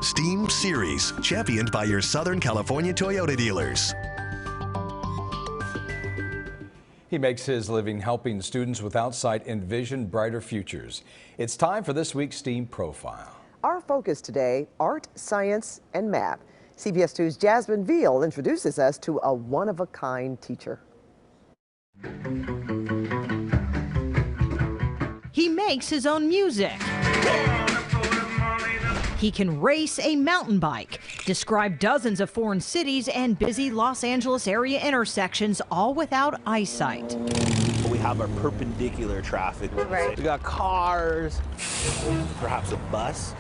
STEAM Series, championed by your Southern California Toyota dealers. He makes his living helping students without sight envision brighter futures. It's time for this week's STEAM Profile. Our focus today, art, science, and math. CBS 2's Jasmine Viel introduces us to a one-of-a-kind teacher. He makes his own music. He can race a mountain bike, describe dozens of foreign cities and busy Los Angeles area intersections, all without eyesight. We have our perpendicular traffic. Right. We got cars, perhaps a bus.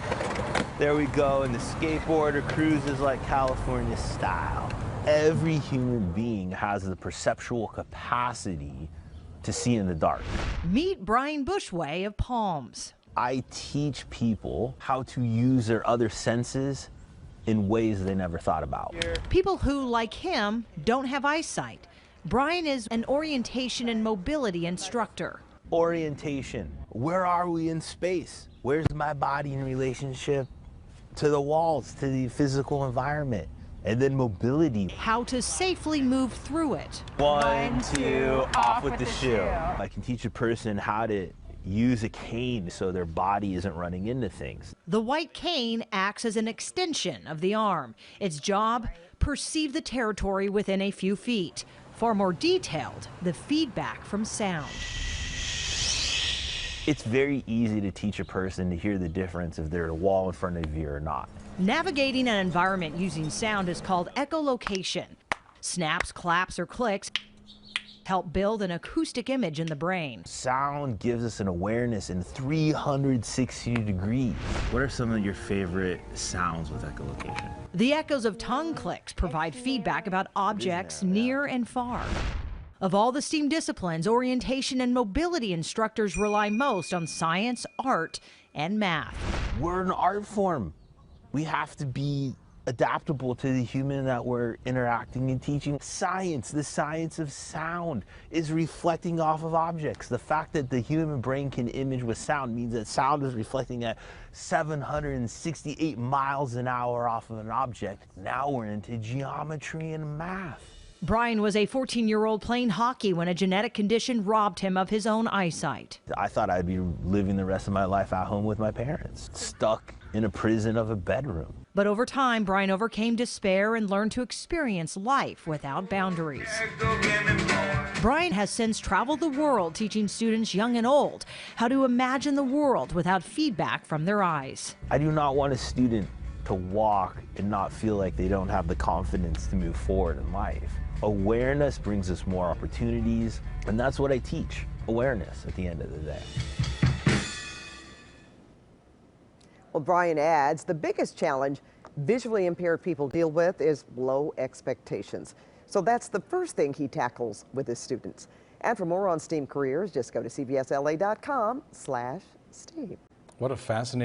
There we go, and the skateboarder cruises like California style. Every human being has the perceptual capacity to see in the dark. Meet Brian Bushway of Palms. I teach people how to use their other senses in ways they never thought about. People who, like him, don't have eyesight. Brian is an orientation and mobility instructor. Orientation. Where are we in space? Where's my body in relationship to the walls, to the physical environment? And then mobility. How to safely move through it. One, two, off with the shoe. I can teach a person how to use a cane so their body isn't running into things. The white cane acts as an extension of the arm. Its job, perceive the territory within a few feet. Far more detailed, the feedback from sound. It's very easy to teach a person to hear the difference if there's a wall in front of you or not. Navigating an environment using sound is called echolocation. Snaps, claps, or clicks help build an acoustic image in the brain. Sound gives us an awareness in 360 degrees. What are some of your favorite sounds with echolocation? The echoes of tongue clicks provide feedback about objects near and far. Of all the STEAM disciplines, orientation and mobility instructors rely most on science, art, and math. We're an art form. We have to be adaptable to the human that we're interacting and teaching. Science, the science of sound, is reflecting off of objects. The fact that the human brain can image with sound means that sound is reflecting at 768 miles an hour off of an object. Now we're into geometry and math. Brian was a 14-year-old playing hockey when a genetic condition robbed him of his own eyesight. I thought I'd be living the rest of my life at home with my parents, stuck in a prison of a bedroom. But over time, Brian overcame despair and learned to experience life without boundaries. Brian has since traveled the world teaching students young and old how to imagine the world without feedback from their eyes. I do not want a student to walk and not feel like they don't have the confidence to move forward in life. Awareness brings us more opportunities, and that's what I teach, awareness at the end of the day. Well, Brian adds, the biggest challenge visually impaired people deal with is low expectations. So that's the first thing he tackles with his students. And for more on STEAM careers, just go to cbsla.com/STEAM. What a fascinating